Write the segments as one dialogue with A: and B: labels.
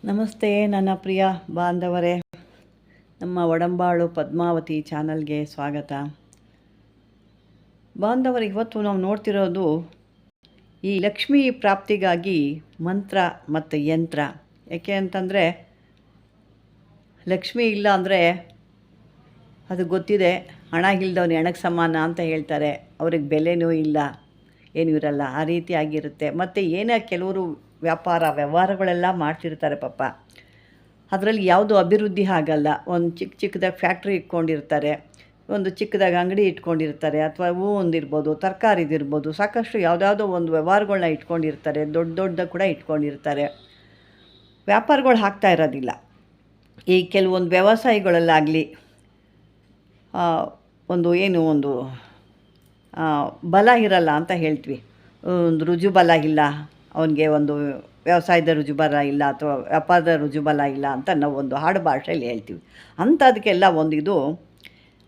A: ನಮಸ್ತೆ ನನ್ನ ಪ್ರಿಯ ಬಾಂಧವರೇ, ನಮ್ಮ ಒಡಂಬಾಳು ಪದ್ಮಾವತಿ ಚಾನಲ್ಗೆ ಸ್ವಾಗತ. ಬಾಂಧವರು, ಇವತ್ತು ನಾವು ನೋಡ್ತಿರೋದು ಈ ಲಕ್ಷ್ಮೀ ಪ್ರಾಪ್ತಿಗಾಗಿ ಮಂತ್ರ ಮತ್ತು ಯಂತ್ರ. ಏಕೆ ಅಂತಂದರೆ, ಲಕ್ಷ್ಮಿ ಇಲ್ಲ ಅಂದರೆ ಅದು ಗೊತ್ತಿದೆ, ಹಣ ಇಲ್ದವನು ಹೆಣಕ್ಕೆ ಸಮಾನ ಅಂತ ಹೇಳ್ತಾರೆ. ಅವ್ರಿಗೆ ಬೆಲೆನೂ ಇಲ್ಲ, ಏನೂ ಇರಲ್ಲ, ಆ ರೀತಿ ಆಗಿರುತ್ತೆ. ಮತ್ತು ಏನೇ ಕೆಲವರು ವ್ಯವಹಾರಗಳೆಲ್ಲ ಮಾಡ್ತಿರ್ತಾರೆ ಪಾಪ, ಅದರಲ್ಲಿ ಯಾವುದೂ ಅಭಿವೃದ್ಧಿ ಆಗಲ್ಲ. ಒಂದು ಚಿಕ್ಕದಾಗಿ ಫ್ಯಾಕ್ಟ್ರಿ ಇಟ್ಕೊಂಡಿರ್ತಾರೆ, ಒಂದು ಚಿಕ್ಕದಾಗಿ ಅಂಗಡಿ ಇಟ್ಕೊಂಡಿರ್ತಾರೆ, ಅಥವಾ ಹೂ ಒಂದಿರ್ಬೋದು, ತರಕಾರಿದಿರ್ಬೋದು, ಸಾಕಷ್ಟು ಯಾವುದಾವುದೋ ಒಂದು ವ್ಯವಹಾರಗಳನ್ನ ಇಟ್ಕೊಂಡಿರ್ತಾರೆ, ದೊಡ್ಡ ಕೂಡ ಇಟ್ಕೊಂಡಿರ್ತಾರೆ. ವ್ಯಾಪಾರಗಳು ಆಗ್ತಾ ಇರೋದಿಲ್ಲ. ಈ ಕೆಲವೊಂದು ವ್ಯವಸಾಯಿಗಳಲ್ಲಾಗಲಿ ಒಂದು ಬಲ ಇರಲ್ಲ ಅಂತ ಹೇಳ್ತೀವಿ. ಒಂದು ರುಜುಬಲ ಇಲ್ಲ, ಅವನಿಗೆ ಒಂದು ವ್ಯವಸಾಯದ ರುಜುಬಲ ಇಲ್ಲ ಅಥವಾ ವ್ಯಾಪಾರದ ರುಜುಬಲ ಇಲ್ಲ ಅಂತ ನಾವು ಒಂದು ಹಾಡು ಭಾಷೆಯಲ್ಲಿ ಹೇಳ್ತೀವಿ. ಅಂಥದಕ್ಕೆಲ್ಲ ಇದು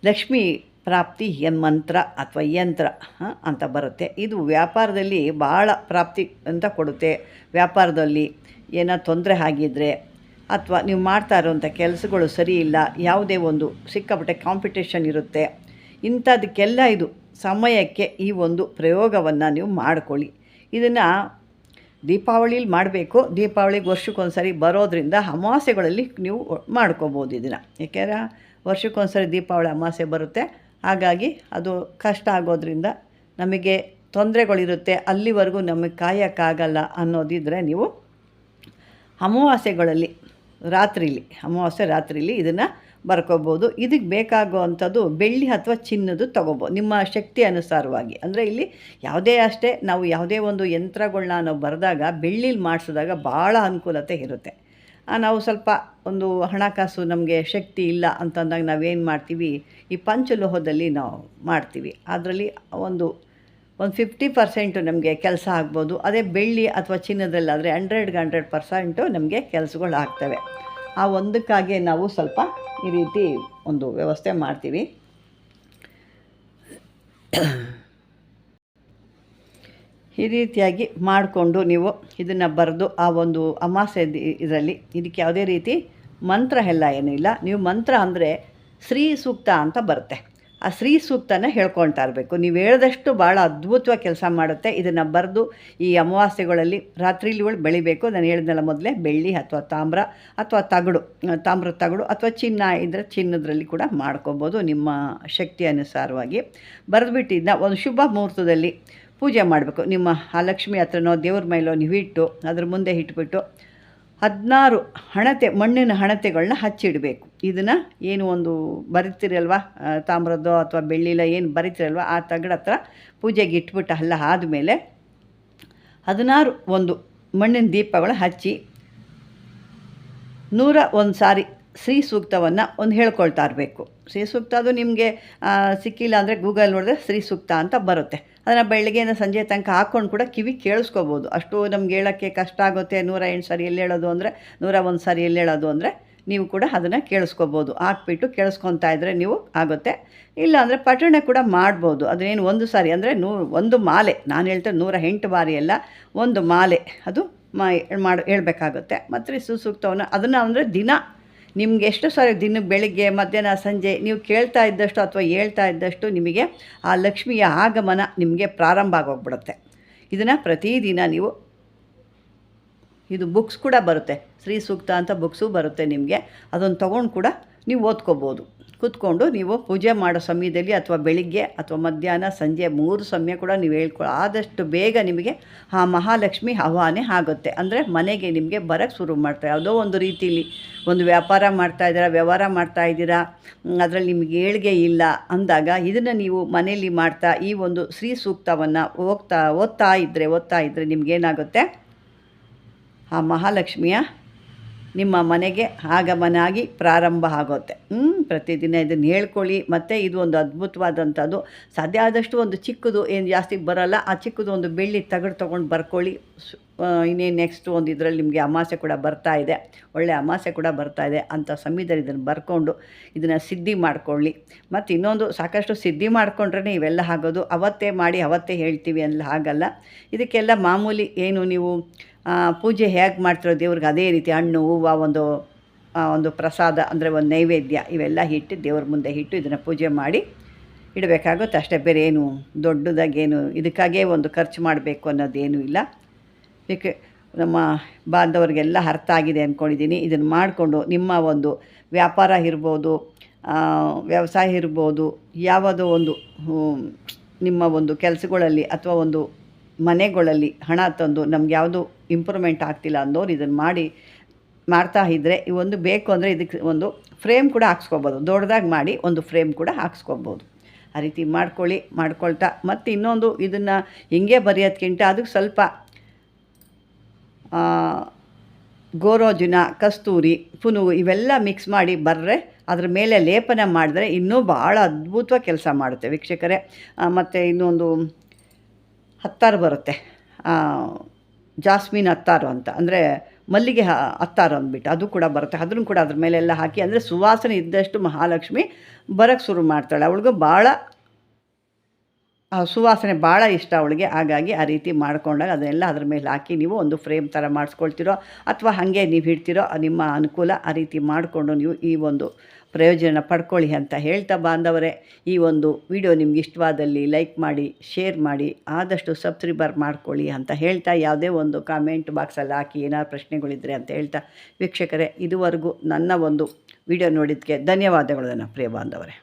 A: ಲಕ್ಷ್ಮೀ ಪ್ರಾಪ್ತಿ ಮಂತ್ರ ಅಥವಾ ಯಂತ್ರ ಅಂತ ಬರುತ್ತೆ. ಇದು ವ್ಯಾಪಾರದಲ್ಲಿ ಭಾಳ ಪ್ರಾಪ್ತಿ ಅಂತ ಕೊಡುತ್ತೆ. ವ್ಯಾಪಾರದಲ್ಲಿ ಏನೋ ತೊಂದರೆ ಆಗಿದ್ದರೆ ಅಥವಾ ನೀವು ಮಾಡ್ತಾ ಇರೋವಂಥ ಕೆಲಸಗಳು ಸರಿ ಇಲ್ಲ, ಯಾವುದೇ ಒಂದು ಸಿಕ್ಕಾಪಟ್ಟೆ ಕಾಂಪಿಟೇಷನ್ ಇರುತ್ತೆ, ಇಂಥದಕ್ಕೆಲ್ಲ ಇದು ಸಮಯಕ್ಕೆ ಈ ಒಂದು ಪ್ರಯೋಗವನ್ನು ನೀವು ಮಾಡಿಕೊಳ್ಳಿ. ಇದನ್ನು ದೀಪಾವಳಿಲಿ ಮಾಡಬೇಕು. ದೀಪಾವಳಿಗೆ ವರ್ಷಕ್ಕೊಂದು ಸರಿ ಬರೋದ್ರಿಂದ ಅಮಾವಾಸ್ಯೆಗಳಲ್ಲಿ ನೀವು ಮಾಡ್ಕೋಬೋದು ಇದನ್ನು. ಏಕೆಂದರೆ ವರ್ಷಕ್ಕೊಂದು ಸರಿ ದೀಪಾವಳಿ ಅಮಾವಾಸ್ಯೆ ಬರುತ್ತೆ. ಹಾಗಾಗಿ ಅದು ಕಷ್ಟ ಆಗೋದ್ರಿಂದ ನಮಗೆ ತೊಂದರೆಗಳಿರುತ್ತೆ, ಅಲ್ಲಿವರೆಗೂ ನಮಗೆ ಕಾಯೋಕ್ಕಾಗಲ್ಲ ಅನ್ನೋದಿದ್ದರೆ ನೀವು ಅಮಾವಾಸ್ಯೆಗಳಲ್ಲಿ ಅಮಾವಾಸ್ಯೆ ರಾತ್ರಿಲಿ ಇದನ್ನು ಬರ್ಕೋಬೋದು. ಇದಕ್ಕೆ ಬೇಕಾಗುವಂಥದ್ದು ಬೆಳ್ಳಿ ಅಥವಾ ಚಿನ್ನದು ತೊಗೋಬೋದು, ನಿಮ್ಮ ಶಕ್ತಿ ಅನುಸಾರವಾಗಿ. ಅಂದರೆ ಇಲ್ಲಿ ನಾವು ಯಾವುದೇ ಒಂದು ಯಂತ್ರಗಳನ್ನ ನಾವು ಬರೆದಾಗ ಬೆಳ್ಳಿಲಿ ಮಾಡಿಸಿದಾಗ ಭಾಳ ಅನುಕೂಲತೆ ಇರುತ್ತೆ. ನಾವು ಸ್ವಲ್ಪ ಒಂದು ಹಣಕಾಸು ನಮಗೆ ಶಕ್ತಿ ಇಲ್ಲ ಅಂತಂದಾಗ ನಾವೇನು ಮಾಡ್ತೀವಿ, ಈ ಪಂಚಲೋಹದಲ್ಲಿ ನಾವು ಮಾಡ್ತೀವಿ. ಅದರಲ್ಲಿ ಒಂದು 50% ನಮಗೆ ಕೆಲಸ ಆಗ್ಬೋದು. ಅದೇ ಬೆಳ್ಳಿ ಅಥವಾ ಚಿನ್ನದಲ್ಲಾದರೆ 100% ನಮಗೆ ಕೆಲಸಗಳು ಆಗ್ತವೆ. ಆ ಒಂದಕ್ಕಾಗಿ ನಾವು ಸ್ವಲ್ಪ ಈ ರೀತಿ ಒಂದು ವ್ಯವಸ್ಥೆ ಮಾಡ್ತೀವಿ. ಈ ರೀತಿಯಾಗಿ ಮಾಡಿಕೊಂಡು ನೀವು ಇದನ್ನು ಬರೆದು ಆ ಒಂದು ಅಮಾವಾಸ್ಯೆ ಇದರಲ್ಲಿ ಇದಕ್ಕೆ ಯಾವುದೇ ರೀತಿ ಮಂತ್ರ ಎಲ್ಲ ಏನೂ ಇಲ್ಲ. ನೀವು ಮಂತ್ರ ಅಂದರೆ ಶ್ರೀ ಸೂಕ್ತ ಅಂತ ಬರುತ್ತೆ, ಆ ಶ್ರೀ ಸೂಕ್ತನ ಹೇಳ್ಕೊಳ್ತಾ ಇರಬೇಕು. ನೀವು ಹೇಳಿದಷ್ಟು ಭಾಳ ಅದ್ಭುತವಾಗಿ ಕೆಲಸ ಮಾಡುತ್ತೆ. ಇದನ್ನು ಬರೆದು ಈ ಅಮಾವಾಸ್ಯೆಗಳಲ್ಲಿ ರಾತ್ರಿಲಿ ಬೆಳಿಬೇಕು. ನಾನು ಹೇಳಿದ್ನಲ್ಲ ಮೊದಲೇ, ಬೆಳ್ಳಿ ಅಥವಾ ತಾಮ್ರ ಅಥವಾ ತಾಮ್ರದ ತಗಡು ಅಥವಾ ಚಿನ್ನ ಇದ್ದರೆ ಚಿನ್ನದ್ರಲ್ಲಿ ಕೂಡ ಮಾಡ್ಕೊಬೋದು, ನಿಮ್ಮ ಶಕ್ತಿ ಅನುಸಾರವಾಗಿ. ಬರೆದುಬಿಟ್ಟಿದ್ದನ್ನ ಒಂದು ಶುಭ ಮುಹೂರ್ತದಲ್ಲಿ ಪೂಜೆ ಮಾಡಬೇಕು. ನಿಮ್ಮ ಆ ಲಕ್ಷ್ಮಿ ಹತ್ರನೋ ದೇವ್ರ ಮೇಲೋ ನೀವು ಇಟ್ಟು ಅದ್ರ ಮುಂದೆ ಇಟ್ಬಿಟ್ಟು 16 ಹಣತೆ, ಮಣ್ಣಿನ ಹಣತೆಗಳನ್ನ ಹಚ್ಚಿಡಬೇಕು. ಇದನ್ನು ಏನು ಒಂದು ಬರಿತೀರಲ್ವ, ತಾಮ್ರದ್ದೋ ಅಥವಾ ಬೆಳ್ಳಿಲ ಏನು ಬರಿತೀರಲ್ವ, ಆ ತಗಡ ಹತ್ರ ಪೂಜೆಗೆ ಇಟ್ಬಿಟ್ಟು ಎಲ್ಲ ಆದಮೇಲೆ 16 ಒಂದು ಮಣ್ಣಿನ ದೀಪಗಳು ಹಚ್ಚಿ 101 ಸಾರಿ ಶ್ರೀ ಸೂಕ್ತವನ್ನು ಹೇಳ್ಕೊಳ್ತಾ ಇರಬೇಕು. ಶ್ರೀ ಸೂಕ್ತ ಅದು ನಿಮಗೆ ಸಿಕ್ಕಿಲ್ಲ ಅಂದರೆ ಗೂಗಲ್ ನೋಡಿದ್ರೆ ಶ್ರೀ ಸೂಕ್ತ ಅಂತ ಬರುತ್ತೆ. ಅದನ್ನು ಬೆಳಗ್ಗೆಯಿಂದ ಸಂಜೆ ತನಕ ಹಾಕ್ಕೊಂಡು ಕೂಡ ಕಿವಿ ಕೇಳಿಸ್ಕೋಬೋದು. ಅಷ್ಟು ನಮ್ಗೆ ಹೇಳೋಕ್ಕೆ ಕಷ್ಟ ಆಗುತ್ತೆ. 108 ಸಾರಿ ಎಲ್ಲಿ ಹೇಳೋದು ಅಂದರೆ 101 ಸಾರಿ ಎಲ್ಲಿ ಹೇಳೋದು ಅಂದರೆ ನೀವು ಕೂಡ ಅದನ್ನು ಕೇಳಿಸ್ಕೋಬೋದು. ಹಾಕ್ಬಿಟ್ಟು ಕೇಳಿಸ್ಕೊತಾ ಇದ್ದರೆ ನೀವು ಆಗುತ್ತೆ. ಇಲ್ಲ ಅಂದರೆ ಪಠಣೆ ಕೂಡ ಮಾಡ್ಬೋದು. ಅದೇನು ಒಂದು ಸಾರಿ ಅಂದರೆ ಒಂದು ಮಾಲೆ, ನಾನು ಹೇಳ್ತೇನೆ 108 ಬಾರಿ ಎಲ್ಲ, ಒಂದು ಮಾಲೆ ಅದು ಹೇಳ್ಬೇಕಾಗುತ್ತೆ. ಮತ್ತು ಸುಸೂಕ್ತವನ್ನು ಅದನ್ನು ಅಂದರೆ ದಿನ ನಿಮ್ಗೆ ಎಷ್ಟು ಸಾರಿ, ದಿನಕ್ಕೆ ಬೆಳಿಗ್ಗೆ ಮಧ್ಯಾಹ್ನ ಸಂಜೆ ನೀವು ಕೇಳ್ತಾ ಇದ್ದಷ್ಟು ಅಥವಾ ಹೇಳ್ತಾ ಇದ್ದಷ್ಟು ನಿಮಗೆ ಆ ಲಕ್ಷ್ಮಿಯ ಆಗಮನ ನಿಮಗೆ ಪ್ರಾರಂಭ ಆಗೋಗ್ಬಿಡುತ್ತೆ. ಇದನ್ನು ಪ್ರತಿದಿನ ನೀವು, ಇದು ಬುಕ್ಸ್ ಕೂಡ ಬರುತ್ತೆ, ಶ್ರೀ ಸೂಕ್ತ ಅಂತ ಬುಕ್ಸು ಬರುತ್ತೆ ನಿಮಗೆ. ಅದನ್ನು ತೊಗೊಂಡು ಕೂಡ ನೀವು ಓದ್ಕೋಬೋದು. ಕೂತ್ಕೊಂಡು ನೀವು ಪೂಜೆ ಮಾಡೋ ಸಮಯದಲ್ಲಿ ಅಥವಾ ಬೆಳಿಗ್ಗೆ ಅಥವಾ ಮಧ್ಯಾಹ್ನ ಸಂಜೆ 3 ಸಮಯ ಕೂಡ ನೀವು ಆದಷ್ಟು ಬೇಗ ನಿಮಗೆ ಆ ಮಹಾಲಕ್ಷ್ಮಿ ಆವಾಹನೆ ಆಗುತ್ತೆ. ಅಂದರೆ ಮನೆಗೆ ನಿಮಗೆ ಬರೋಕ್ಕೆ ಶುರು ಮಾಡ್ತಾರೆ. ಯಾವುದೋ ಒಂದು ರೀತಿಯಲ್ಲಿ ಒಂದು ವ್ಯವಹಾರ ಮಾಡ್ತಾ ಇದ್ದೀರಾ, ಅದರಲ್ಲಿ ನಿಮಗೆ ಏಳಿಗೆ ಇಲ್ಲ ಅಂದಾಗ ಇದನ್ನು ನೀವು ಮನೆಯಲ್ಲಿ ಮಾಡ್ತಾ ಈ ಒಂದು ಶ್ರೀ ಸೂಕ್ತವನ್ನು ಓದ್ತಾ ಇದ್ದರೆ ನಿಮಗೇನಾಗುತ್ತೆ, ಆ ಮಹಾಲಕ್ಷ್ಮಿಯ ನಿಮ್ಮ ಮನೆಗೆ ಆಗಮನ ಆಗಿ ಪ್ರಾರಂಭ ಆಗುತ್ತೆ. ಪ್ರತಿದಿನ ಇದನ್ನು ಹೇಳ್ಕೊಳ್ಳಿ. ಮತ್ತು ಇದು ಒಂದು ಅದ್ಭುತವಾದಂಥದ್ದು. ಸಾಧ್ಯ ಆದಷ್ಟು ಒಂದು ಚಿಕ್ಕದು, ಏನು ಜಾಸ್ತಿ ಬರೋಲ್ಲ, ಆ ಚಿಕ್ಕದು ಒಂದು ಬೆಳ್ಳಿ ತಗಡು ತೊಗೊಂಡು ಬರ್ಕೊಳ್ಳಿ. ಇನ್ನೇನು ನೆಕ್ಸ್ಟ್ ಒಂದು ಇದರಲ್ಲಿ ನಿಮಗೆ ಅಮಾವಾಸ್ಯೆ ಕೂಡ ಬರ್ತಾ ಇದೆ, ಒಳ್ಳೆಯ ಅಮಾವಾಸ್ಯೆ ಕೂಡ ಬರ್ತಾ ಇದೆ ಅಂಥ ಸಮಯದಲ್ಲಿ ಇದನ್ನು ಬರ್ಕೊಂಡು ಇದನ್ನು ಸಿದ್ಧಿ ಮಾಡಿಕೊಳ್ಳಿ. ಮತ್ತು ಇನ್ನೊಂದು, ಸಾಕಷ್ಟು ಸಿದ್ಧಿ ಮಾಡಿಕೊಂಡ್ರೆ ಇವೆಲ್ಲ ಆಗೋದು. ಅವತ್ತೇ ಮಾಡಿ ಅವತ್ತೇ ಹೇಳ್ತೀವಿ ಅನ್ನಲ್ಲ, ಹಾಗಲ್ಲ. ಇದಕ್ಕೆಲ್ಲ ಮಾಮೂಲಿ ಏನು ನೀವು ಪೂಜೆ ಹೇಗೆ ಮಾಡ್ತಿರೋ ದೇವ್ರಿಗೆ ಅದೇ ರೀತಿ ಹಣ್ಣು ಹೂವು ಒಂದು ಪ್ರಸಾದ ಅಂದರೆ ಒಂದು ನೈವೇದ್ಯ ಇವೆಲ್ಲ ಇಟ್ಟು ದೇವ್ರ ಮುಂದೆ ಇಟ್ಟು ಇದನ್ನು ಪೂಜೆ ಮಾಡಿ ಇಡಬೇಕಾಗುತ್ತೆ ಅಷ್ಟೇ. ಬೇರೆ ಏನು ದೊಡ್ಡದಾಗೇನು ಇದಕ್ಕಾಗೇ ಒಂದು ಖರ್ಚು ಮಾಡಬೇಕು ಅನ್ನೋದೇನೂ ಇಲ್ಲ. ಏಕೆ ನಮ್ಮ ಬಾಂಧವರಿಗೆಲ್ಲ ಅರ್ಥ ಆಗಿದೆ ಅಂದ್ಕೊಂಡಿದ್ದೀನಿ. ಇದನ್ನು ಮಾಡಿಕೊಂಡು ನಿಮ್ಮ ಒಂದು ವ್ಯಾಪಾರ ಇರ್ಬೋದು, ವ್ಯವಸಾಯ ಇರ್ಬೋದು, ಯಾವುದೋ ಒಂದು ನಿಮ್ಮ ಒಂದು ಕೆಲಸಗಳಲ್ಲಿ ಅಥವಾ ಒಂದು ಮನೆಗಳಲ್ಲಿ ಹಣ ತಂದು ನಮ್ಗೆ ಯಾವುದು ಇಂಪ್ರೂವ್ಮೆಂಟ್ ಆಗ್ತಿಲ್ಲ ಅನ್ನೋರು ಇದನ್ನು ಮಾಡ್ತಾ ಇದ್ದರೆ ಈ ಒಂದು ಬೇಕು ಅಂದರೆ ಇದಕ್ಕೆ ಒಂದು ಫ್ರೇಮ್ ಕೂಡ ಹಾಕ್ಸ್ಕೊಬೋದು. ದೊಡ್ಡದಾಗಿ ಮಾಡಿ ಒಂದು ಫ್ರೇಮ್ ಕೂಡ ಹಾಕ್ಸ್ಕೊಬೋದು. ಆ ರೀತಿ ಮಾಡ್ಕೊಳ್ತಾ ಮತ್ತು ಇನ್ನೊಂದು ಇದನ್ನು ಹಿಂಗೆ ಬರೆಯೋದ್ಕಿಂತ ಅದಕ್ಕೆ ಸ್ವಲ್ಪ ಗೋರೋಜಿನ, ಕಸ್ತೂರಿ, ಪುನುಗು ಇವೆಲ್ಲ ಮಿಕ್ಸ್ ಮಾಡಿ ಬರ್ರೆ ಅದ್ರ ಮೇಲೆ ಲೇಪನ ಮಾಡಿದ್ರೆ ಇನ್ನೂ ಭಾಳ ಅದ್ಭುತವಾಗಿ ಕೆಲಸ ಮಾಡುತ್ತೆ ವೀಕ್ಷಕರೇ. ಮತ್ತು ಇನ್ನೊಂದು ಹತ್ತಾರು ಬರುತ್ತೆ, ಜಾಸ್ಮಿನ್ ಹತ್ತಾರು ಅಂತ, ಅಂದರೆ ಮಲ್ಲಿಗೆ ಹತ್ತಾರು ಅಂದ್ಬಿಟ್ಟು ಅದು ಕೂಡ ಬರುತ್ತೆ. ಅದನ್ನು ಕೂಡ ಅದ್ರ ಮೇಲೆಲ್ಲ ಹಾಕಿ ಅಂದರೆ ಸುವಾಸನೆ ಇದ್ದಷ್ಟು ಮಹಾಲಕ್ಷ್ಮಿ ಬರೋಕ್ಕೆ ಶುರು ಮಾಡ್ತಾಳೆ. ಅವಳಿಗೂ ಭಾಳ ಸುವಾಸನೆ ಭಾಳ ಇಷ್ಟ ಅವಳಿಗೆ. ಹಾಗಾಗಿ ಆ ರೀತಿ ಮಾಡ್ಕೊಂಡಾಗ ಅದನ್ನೆಲ್ಲ ಅದ್ರ ಮೇಲೆ ಹಾಕಿ ನೀವು ಒಂದು ಫ್ರೇಮ್ ಥರ ಮಾಡಿಸ್ಕೊಳ್ತಿರೋ ಅಥವಾ ಹಾಗೆ ನೀವು ಇಡ್ತಿರೋ ನಿಮ್ಮ ಅನುಕೂಲ. ಆ ರೀತಿ ಮಾಡಿಕೊಂಡು ನೀವು ಈ ಒಂದು ಪ್ರಯೋಜನ ಪಡ್ಕೊಳ್ಳಿ ಅಂತ ಹೇಳ್ತಾ ಬಾಂಧವರೇ, ಈ ಒಂದು ವಿಡಿಯೋ ನಿಮ್ಗೆ ಇಷ್ಟವಾದಲ್ಲಿ ಲೈಕ್ ಮಾಡಿ, ಶೇರ್ ಮಾಡಿ, ಆದಷ್ಟು ಸಬ್ಸ್ಕ್ರೈಬರ್ ಮಾಡ್ಕೊಳ್ಳಿ ಅಂತ ಹೇಳ್ತಾ, ಯಾವುದೇ ಒಂದು ಕಾಮೆಂಟ್ ಬಾಕ್ಸಲ್ಲಿ ಹಾಕಿ ಏನಾದ್ರು ಪ್ರಶ್ನೆಗಳಿದ್ದರೆ ಅಂತ ಹೇಳ್ತಾ, ವೀಕ್ಷಕರೇ ಇದುವರೆಗೂ ನನ್ನ ಒಂದು ವಿಡಿಯೋ ನೋಡಿದ್ದಕ್ಕೆ ಧನ್ಯವಾದಗಳು ನನ್ನ ಪ್ರಿಯ ಬಾಂಧವರೇ.